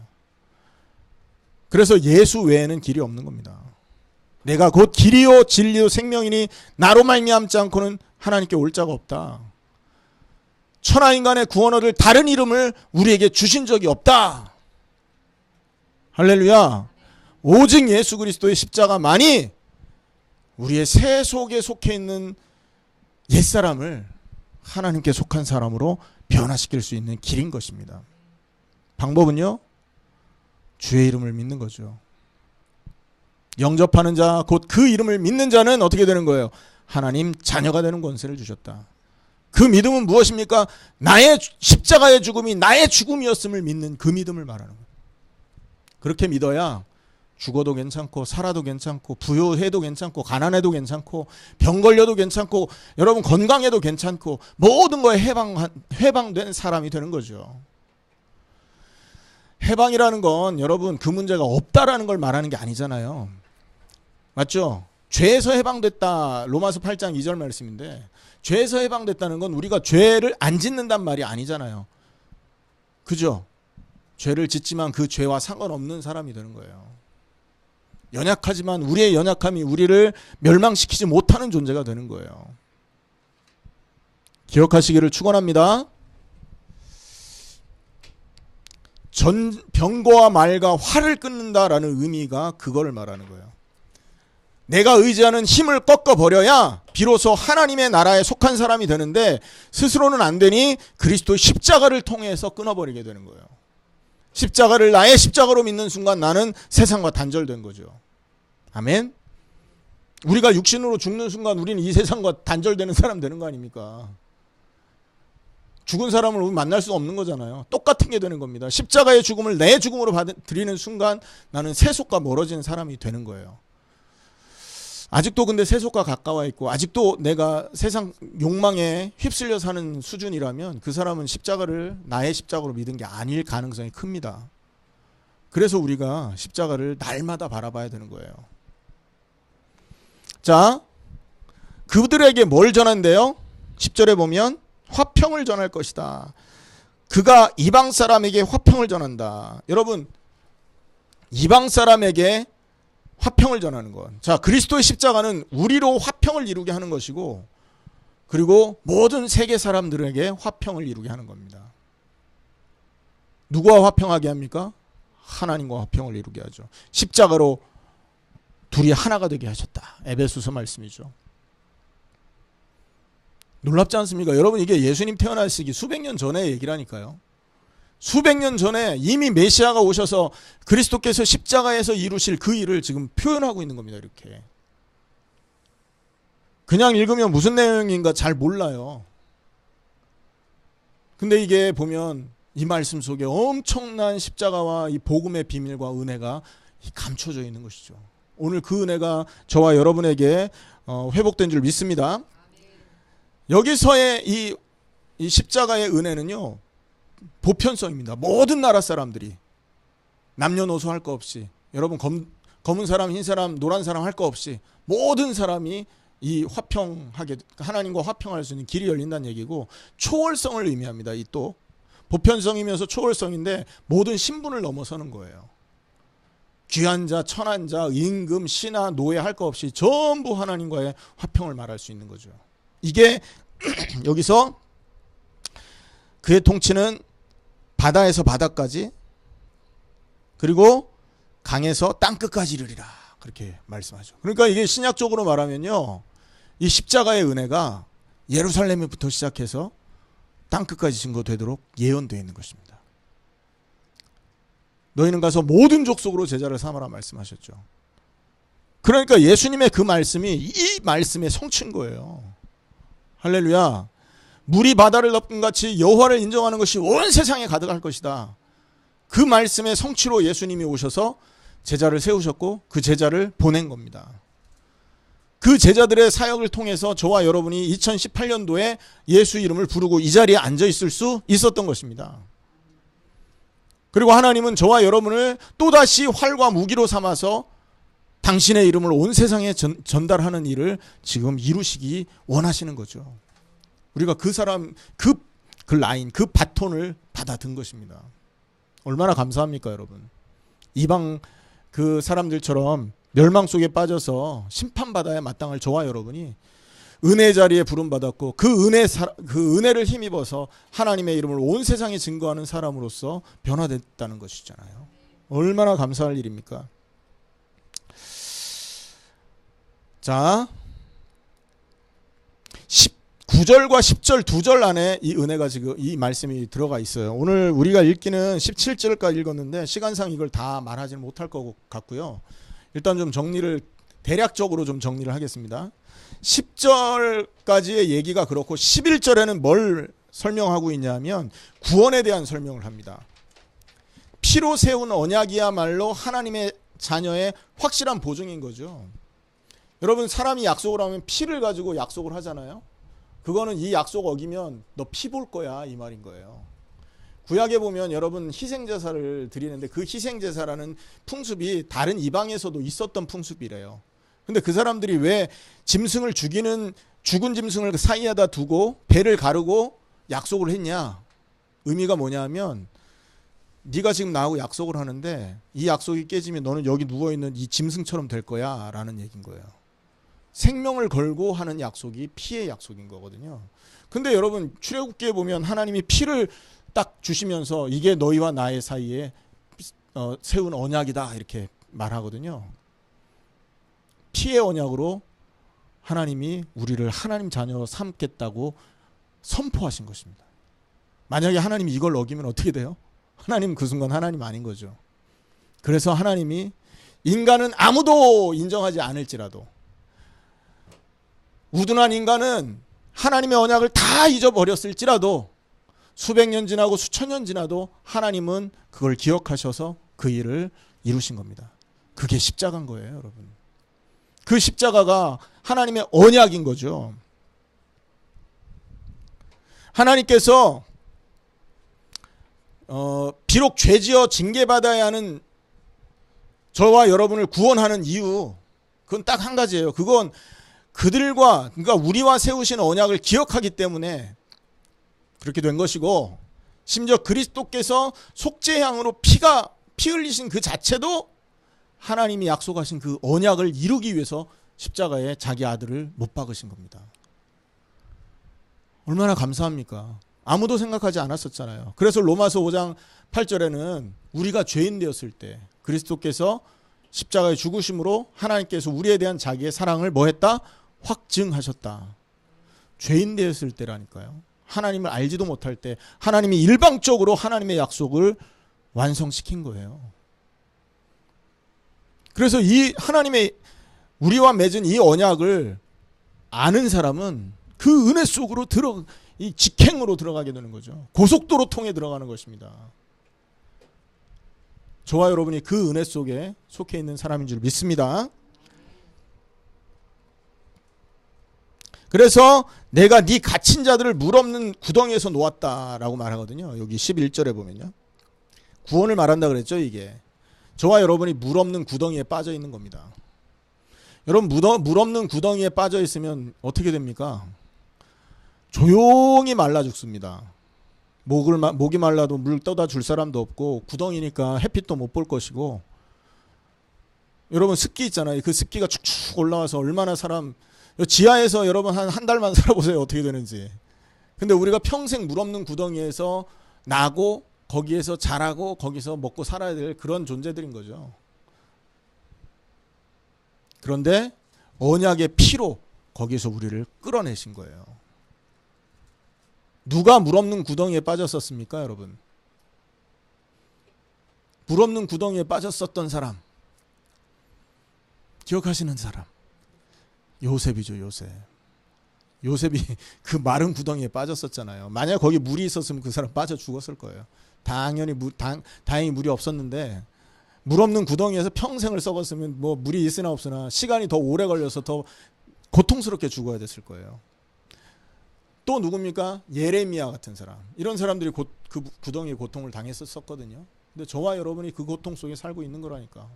그래서 예수 외에는 길이 없는 겁니다. 내가 곧 길이요 진리요 생명이니 나로 말미암지 않고는 하나님께 올 자가 없다. 천하인간의 구원 얻을 다른 이름을 우리에게 주신 적이 없다. 할렐루야. 오직 예수 그리스도의 십자가만이 우리의 새 속에 속해 있는 옛사람을 하나님께 속한 사람으로 변화시킬 수 있는 길인 것입니다. 방법은요, 주의 이름을 믿는 거죠. 영접하는 자, 곧 그 이름을 믿는 자는 어떻게 되는 거예요? 하나님 자녀가 되는 권세를 주셨다. 그 믿음은 무엇입니까? 나의 십자가의 죽음이 나의 죽음이었음을 믿는 그 믿음을 말하는 거예요. 그렇게 믿어야 죽어도 괜찮고 살아도 괜찮고 부유해도 괜찮고 가난해도 괜찮고 병 걸려도 괜찮고 여러분 건강해도 괜찮고 모든 거에 해방된 사람이 되는 거죠. 해방이라는 건 여러분 그 문제가 없다라는 걸 말하는 게 아니잖아요. 맞죠? 죄에서 해방됐다. 로마서 8장 2절 말씀인데 죄에서 해방됐다는 건 우리가 죄를 안 짓는단 말이 아니잖아요. 그죠? 죄를 짓지만 그 죄와 상관없는 사람이 되는 거예요. 연약하지만 우리의 연약함이 우리를 멸망시키지 못하는 존재가 되는 거예요. 기억하시기를 축원합니다. 병거와 말과 활을 끊는다라는 의미가 그거를 말하는 거예요. 내가 의지하는 힘을 꺾어버려야 비로소 하나님의 나라에 속한 사람이 되는데 스스로는 안 되니 그리스도의 십자가를 통해서 끊어버리게 되는 거예요. 십자가를 나의 십자가로 믿는 순간 나는 세상과 단절된 거죠. 아멘. 우리가 육신으로 죽는 순간 우리는 이 세상과 단절되는 사람 되는 거 아닙니까? 죽은 사람을 우리 만날 수 없는 거잖아요. 똑같은 게 되는 겁니다. 십자가의 죽음을 내 죽음으로 드리는 순간 나는 세속과 멀어지는 사람이 되는 거예요. 아직도 근데 세속과 가까워 있고 아직도 내가 세상 욕망에 휩쓸려 사는 수준이라면 그 사람은 십자가를 나의 십자가로 믿은 게 아닐 가능성이 큽니다. 그래서 우리가 십자가를 날마다 바라봐야 되는 거예요. 자, 그들에게 뭘 전한대요? 10절에 보면 화평을 전할 것이다. 그가 이방 사람에게 화평을 전한다. 여러분, 이방 사람에게 화평을 전하는 것. 자, 그리스도의 십자가는 우리로 화평을 이루게 하는 것이고, 그리고 모든 세계 사람들에게 화평을 이루게 하는 겁니다. 누구와 화평하게 합니까? 하나님과 화평을 이루게 하죠. 십자가로 둘이 하나가 되게 하셨다. 에베소서 말씀이죠. 놀랍지 않습니까? 여러분, 이게 예수님 태어나시기 수백 년 전의 얘기라니까요. 수백 년 전에 이미 메시아가 오셔서 그리스도께서 십자가에서 이루실 그 일을 지금 표현하고 있는 겁니다. 이렇게. 그냥 읽으면 무슨 내용인가 잘 몰라요. 근데 이게 보면 이 말씀 속에 엄청난 십자가와 이 복음의 비밀과 은혜가 감춰져 있는 것이죠. 오늘 그 은혜가 저와 여러분에게 회복된 줄 믿습니다. 여기서의 이 십자가의 은혜는요, 보편성입니다. 모든 나라 사람들이 남녀노소 할 거 없이, 여러분 검은 사람, 흰 사람, 노란 사람 할 거 없이 모든 사람이 이 화평하게, 하나님과 화평할 수 있는 길이 열린다는 얘기고, 초월성을 의미합니다. 이 또 보편성이면서 초월성인데 모든 신분을 넘어서는 거예요. 귀한 자, 천한 자, 임금, 신하, 노예 할 거 없이 전부 하나님과의 화평을 말할 수 있는 거죠. 이게 여기서 그의 통치는 바다에서 바다까지, 그리고 강에서 땅끝까지 이르리라, 그렇게 말씀하죠. 그러니까 이게 신약적으로 말하면요, 이 십자가의 은혜가 예루살렘부터 시작해서 땅끝까지 증거되도록 예언되어 있는 것입니다. 너희는 가서 모든 족속으로 제자를 삼아라 말씀하셨죠. 그러니까 예수님의 그 말씀이 이 말씀의 성취인 거예요. 할렐루야. 물이 바다를 덮은 같이 여호와를 인정하는 것이 온 세상에 가득할 것이다. 그 말씀의 성취로 예수님이 오셔서 제자를 세우셨고 그 제자를 보낸 겁니다. 그 제자들의 사역을 통해서 저와 여러분이 2018년도에 예수 이름을 부르고 이 자리에 앉아 있을 수 있었던 것입니다. 그리고 하나님은 저와 여러분을 또다시 활과 무기로 삼아서 당신의 이름을 온 세상에 전달하는 일을 지금 이루시기 원하시는 거죠. 우리가 그 사람, 그 라인, 그 바톤을 받아든 것입니다. 얼마나 감사합니까, 여러분? 이방 그 사람들처럼 멸망 속에 빠져서 심판받아야 마땅할 저와 여러분이 은혜 자리에 부름받았고 그 은혜를 힘입어서 하나님의 이름을 온 세상에 증거하는 사람으로서 변화됐다는 것이잖아요. 얼마나 감사할 일입니까? 자, 9절과 10절 2절 안에 이 은혜가 지금 이 말씀이 들어가 있어요. 오늘 우리가 읽기는 17절까지 읽었는데 시간상 이걸 다 말하지는 못할 것 같고요. 일단 좀 대략적으로 좀 정리를 하겠습니다. 10절까지의 얘기가 그렇고 11절에는 뭘 설명하고 있냐면 구원에 대한 설명을 합니다. 피로 세운 언약이야말로 하나님의 자녀의 확실한 보증인 거죠. 여러분, 사람이 약속을 하면 피를 가지고 약속을 하잖아요. 그거는 이 약속 어기면 너 피 볼 거야, 이 말인 거예요. 구약에 보면 여러분 희생제사를 드리는데 그 희생제사라는 풍습이 다른 이방에서도 있었던 풍습이래요. 근데 그 사람들이 왜 짐승을 죽은 짐승을 사이에다 두고 배를 가르고 약속을 했냐? 의미가 뭐냐면 네가 지금 나하고 약속을 하는데 이 약속이 깨지면 너는 여기 누워있는 이 짐승처럼 될 거야 라는 얘기인 거예요. 생명을 걸고 하는 약속이 피의 약속인 거거든요. 근데 여러분 출애굽기에 보면 하나님이 피를 딱 주시면서 이게 너희와 나의 사이에 세운 언약이다 이렇게 말하거든요. 피의 언약으로 하나님이 우리를 하나님 자녀로 삼겠다고 선포하신 것입니다. 만약에 하나님이 이걸 어기면 어떻게 돼요? 하나님 그 순간 하나님 아닌 거죠. 그래서 하나님이 인간은 아무도 인정하지 않을지라도 우둔한 인간은 하나님의 언약을 다 잊어버렸을지라도 수백 년 지나고 수천 년 지나도 하나님은 그걸 기억하셔서 그 일을 이루신 겁니다. 그게 십자가인 거예요, 여러분. 그 십자가가 하나님의 언약인 거죠. 하나님께서 비록 죄지어 징계받아야 하는 저와 여러분을 구원하는 이유, 그건 딱 한 가지예요. 그건 그러니까 우리와 세우신 언약을 기억하기 때문에 그렇게 된 것이고, 심지어 그리스도께서 속죄양으로 피 흘리신 그 자체도 하나님이 약속하신 그 언약을 이루기 위해서 십자가에 자기 아들을 못 박으신 겁니다. 얼마나 감사합니까? 아무도 생각하지 않았었잖아요. 그래서 로마서 5장 8절에는 우리가 죄인 되었을 때 그리스도께서 십자가에 죽으심으로 하나님께서 우리에 대한 자기의 사랑을 뭐 했다? 확증하셨다. 죄인 되었을 때라니까요. 하나님을 알지도 못할 때 하나님이 일방적으로 하나님의 약속을 완성시킨 거예요. 그래서 이 하나님의 우리와 맺은 이 언약을 아는 사람은 그 은혜 속으로 이 직행으로 들어가게 되는 거죠. 고속도로 통해 들어가는 것입니다. 저와 여러분이 그 은혜 속에 속해 있는 사람인 줄 믿습니다. 그래서 내가 네 갇힌 자들을 물 없는 구덩이에서 놓았다라고 말하거든요. 여기 11절에 보면요. 구원을 말한다 그랬죠. 이게 저와 여러분이 물 없는 구덩이에 빠져 있는 겁니다. 여러분 물 없는 구덩이에 빠져 있으면 어떻게 됩니까? 조용히 말라 죽습니다. 목이 말라도 물 떠다 줄 사람도 없고, 구덩이니까 햇빛도 못 볼 것이고, 여러분 습기 있잖아요. 그 습기가 축축 올라와서 얼마나 지하에서 여러분 한 달만 살아보세요. 어떻게 되는지. 근데 우리가 평생 물 없는 구덩이에서 나고 거기에서 자라고 거기서 먹고 살아야 될 그런 존재들인 거죠. 그런데 언약의 피로 거기서 우리를 끌어내신 거예요. 누가 물 없는 구덩이에 빠졌었습니까, 여러분? 물 없는 구덩이에 빠졌었던 사람, 기억하시는 사람, 요셉이죠. 요셉이 그 마른 구덩이에 빠졌었잖아요. 만약 거기 물이 있었으면 그 사람 빠져 죽었을 거예요. 다행히 물이 없었는데, 물 없는 구덩이에서 평생을 썩었으면 뭐 물이 있으나 없으나 시간이 더 오래 걸려서 더 고통스럽게 죽어야 됐을 거예요. 또 누굽니까? 예레미야 같은 사람. 이런 사람들이 그 구덩이의 고통을 당했었거든요. 근데 저와 여러분이 그 고통 속에 살고 있는 거라니까.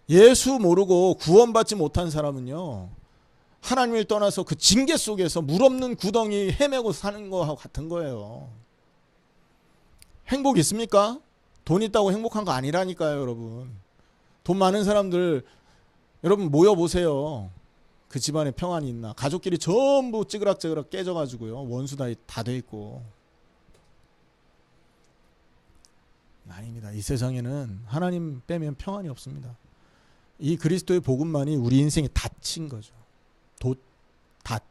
예수 모르고 구원받지 못한 사람은요, 하나님을 떠나서 그 징계 속에서 물 없는 구덩이 헤매고 사는 거하고 같은 거예요. 행복 있습니까? 돈 있다고 행복한 거 아니라니까요, 여러분. 돈 많은 사람들 여러분 모여보세요. 그 집안에 평안이 있나? 가족끼리 전부 찌그락찌그락 깨져가지고요, 원수 다 돼 있고. 아닙니다. 이 세상에는 하나님 빼면 평안이 없습니다. 이 그리스도의 복음만이 우리 인생의 닻인 거죠. 닷.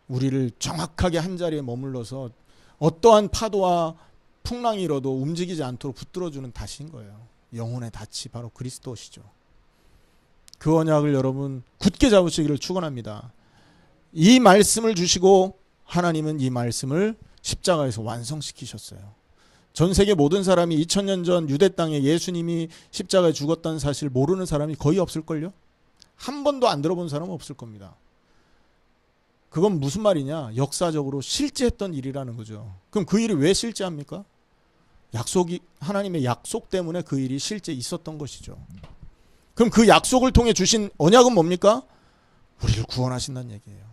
우리를 정확하게 한 자리에 머물러서 어떠한 파도와 풍랑이 일어도 움직이지 않도록 붙들어주는 닷인 거예요. 영혼의 닻이 바로 그리스도시죠. 그 언약을 여러분 굳게 잡으시기를 축원합니다. 이 말씀을 주시고 하나님은 이 말씀을 십자가에서 완성시키셨어요. 전 세계 모든 사람이 2000년 전 유대 땅에 예수님이 십자가에 죽었다는 사실 모르는 사람이 거의 없을걸요? 한 번도 안 들어본 사람은 없을 겁니다. 그건 무슨 말이냐? 역사적으로 실제했던 일이라는 거죠. 그럼 그 일이 왜 실제합니까? 하나님의 약속 때문에 그 일이 실제 있었던 것이죠. 그럼 그 약속을 통해 주신 언약은 뭡니까? 우리를 구원하신다는 얘기예요.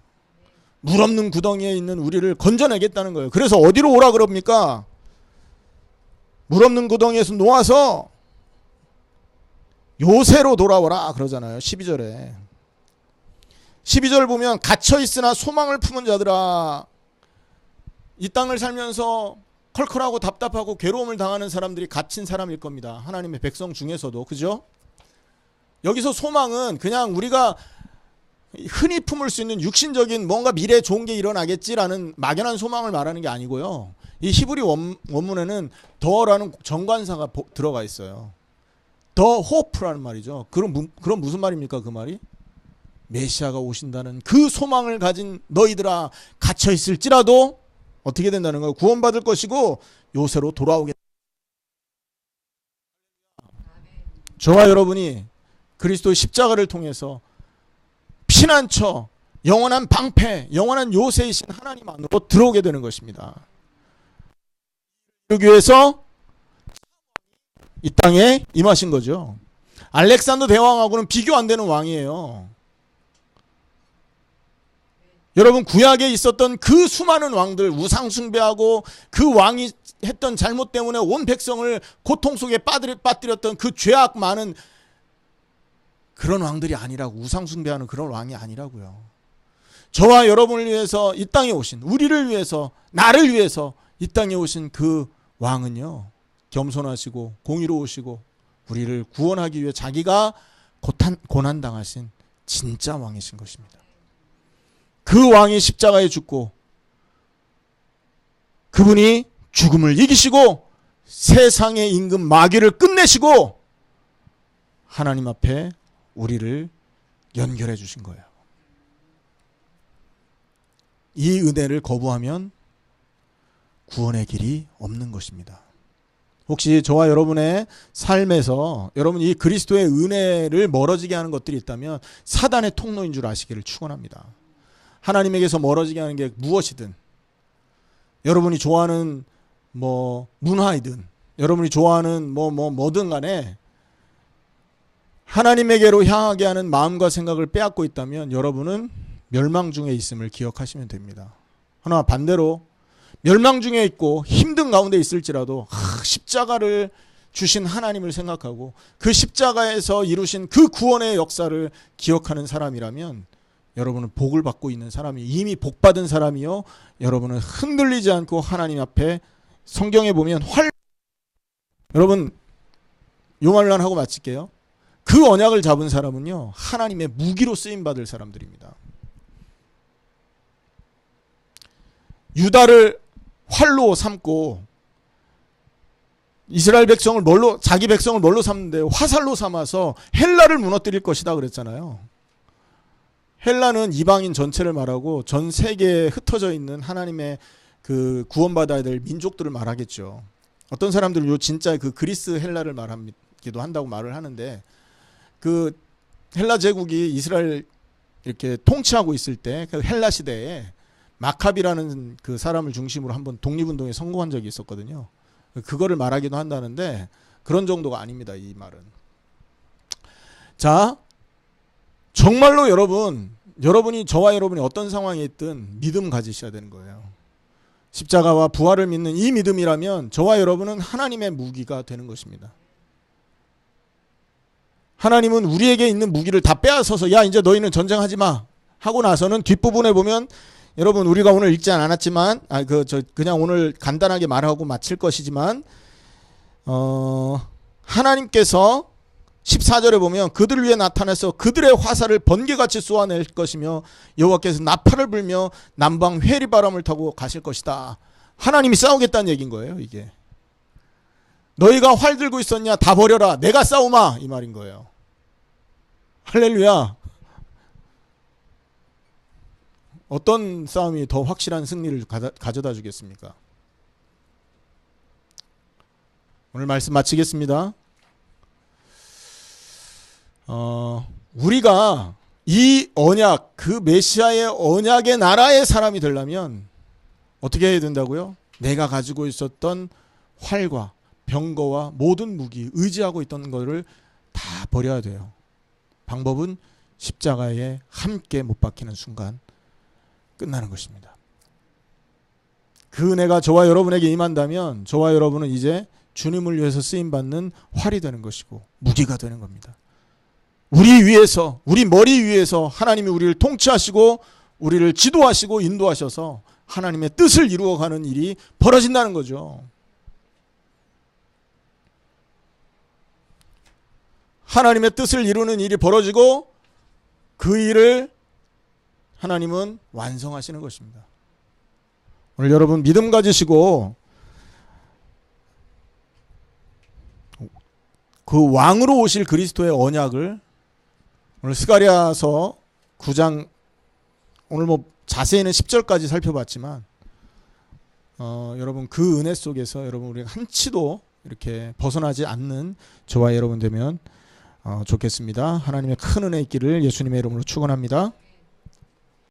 물 없는 구덩이에 있는 우리를 건져내겠다는 거예요. 그래서 어디로 오라 그럽니까? 물 없는 구덩이에서 놓아서 요새로 돌아오라 그러잖아요. 12절에. 12절 보면 갇혀있으나 소망을 품은 자들아, 이 땅을 살면서 컬컬하고 답답하고 괴로움을 당하는 사람들이 갇힌 사람일 겁니다. 하나님의 백성 중에서도. 그죠? 여기서 소망은 그냥 우리가 흔히 품을 수 있는 육신적인 뭔가 미래에 좋은 게 일어나겠지라는 막연한 소망을 말하는 게 아니고요. 이 히브리 원문에는 더라는 정관사가 들어가 있어요. 더 호프라는 말이죠. 그럼 무슨 말입니까? 그 말이? 메시아가 오신다는 그 소망을 가진 너희들아, 갇혀 있을지라도 어떻게 된다는 거예요? 구원받을 것이고 요새로 돌아오겠다. 저와 여러분이 그리스도의 십자가를 통해서 피난처, 영원한 방패, 영원한 요새이신 하나님 안으로 들어오게 되는 것입니다. 그러기 위해서 이 땅에 임하신 거죠. 알렉산더 대왕하고는 비교 안 되는 왕이에요. 여러분, 구약에 있었던 그 수많은 왕들, 우상 숭배하고 그 왕이 했던 잘못 때문에 온 백성을 고통 속에 빠뜨렸던 그 죄악 많은 그런 왕들이 아니라고, 우상 숭배하는 그런 왕이 아니라고요. 저와 여러분을 위해서 이 땅에 오신, 우리를 위해서, 나를 위해서 이 땅에 오신 그 왕은요, 겸손하시고 공의로우시고 우리를 구원하기 위해 자기가 고난당하신 진짜 왕이신 것입니다. 그 왕이 십자가에 죽고 그분이 죽음을 이기시고 세상의 임금 마귀를 끝내시고 하나님 앞에 우리를 연결해 주신 거예요. 이 은혜를 거부하면 구원의 길이 없는 것입니다. 혹시 저와 여러분의 삶에서 여러분 이 그리스도의 은혜를 멀어지게 하는 것들이 있다면 사단의 통로인 줄 아시기를 축원합니다. 하나님에게서 멀어지게 하는 게 무엇이든, 여러분이 좋아하는 문화이든 여러분이 좋아하는 뭐든 간에 하나님에게로 향하게 하는 마음과 생각을 빼앗고 있다면 여러분은 멸망 중에 있음을 기억하시면 됩니다. 하나 반대로 멸망 중에 있고 힘든 가운데 있을지라도 십자가를 주신 하나님을 생각하고 그 십자가에서 이루신 그 구원의 역사를 기억하는 사람이라면 여러분은 복을 받고 있는 사람이, 이미 복받은 사람이요, 여러분은 흔들리지 않고 하나님 앞에, 성경에 보면 여러분 요 말만 하고 마칠게요. 그 언약을 잡은 사람은요, 하나님의 무기로 쓰임받을 사람들입니다. 유다를 활로 삼고 이스라엘 백성을 자기 백성을 뭘로 삼는데 화살로 삼아서 헬라를 무너뜨릴 것이다 그랬잖아요. 헬라는 이방인 전체를 말하고 전 세계에 흩어져 있는 하나님의 그 구원받아야 될 민족들을 말하겠죠. 어떤 사람들은 요 진짜 그 그리스 헬라를 말하기도 한다고 말을 하는데, 그 헬라 제국이 이스라엘 이렇게 통치하고 있을 때 그 헬라 시대에 마카비라는 그 사람을 중심으로 한번 독립운동에 성공한 적이 있었거든요. 그거를 말하기도 한다는데 그런 정도가 아닙니다, 이 말은. 자, 정말로 여러분이 저와 여러분이 어떤 상황에 있든 믿음 가지셔야 되는 거예요. 십자가와 부활을 믿는 이 믿음이라면 저와 여러분은 하나님의 무기가 되는 것입니다. 하나님은 우리에게 있는 무기를 다 빼앗아서 야 이제 너희는 전쟁하지 마 하고 나서는 뒷부분에 보면, 여러분 우리가 오늘 읽지 않았지만 그냥 오늘 간단하게 말하고 마칠 것이지만 하나님께서 14절에 보면 그들을 위해 나타나서 그들의 화살을 번개같이 쏘아낼 것이며 여호와께서 나팔을 불며 남방 회리바람을 타고 가실 것이다. 하나님이 싸우겠다는 얘기인 거예요. 이게 너희가 활 들고 있었냐, 다 버려라, 내가 싸우마, 이 말인 거예요. 할렐루야. 어떤 싸움이 더 확실한 승리를 가져다 주겠습니까? 오늘 말씀 마치겠습니다. 우리가 이 언약, 그 메시아의 언약의 나라의 사람이 되려면 어떻게 해야 된다고요? 내가 가지고 있었던 활과 병거와 모든 무기, 의지하고 있던 것을 다 버려야 돼요. 방법은 십자가에 함께 못 박히는 순간 끝나는 것입니다. 그 은혜가 저와 여러분에게 임한다면 저와 여러분은 이제 주님을 위해서 쓰임받는 활이 되는 것이고 무기가 되는 겁니다. 우리 위에서, 우리 머리 위에서 하나님이 우리를 통치하시고 우리를 지도하시고 인도하셔서 하나님의 뜻을 이루어가는 일이 벌어진다는 거죠. 하나님의 뜻을 이루는 일이 벌어지고 그 일을 하나님은 완성하시는 것입니다. 오늘 여러분 믿음 가지시고 그 왕으로 오실 그리스도의 언약을, 오늘 스가랴서 9장, 오늘 자세히는 10절까지 살펴봤지만 여러분 그 은혜 속에서 여러분 우리가 한치도 이렇게 벗어나지 않는 저와 여러분 되면 좋겠습니다. 하나님의 큰 은혜 있기를 예수님의 이름으로 축원합니다.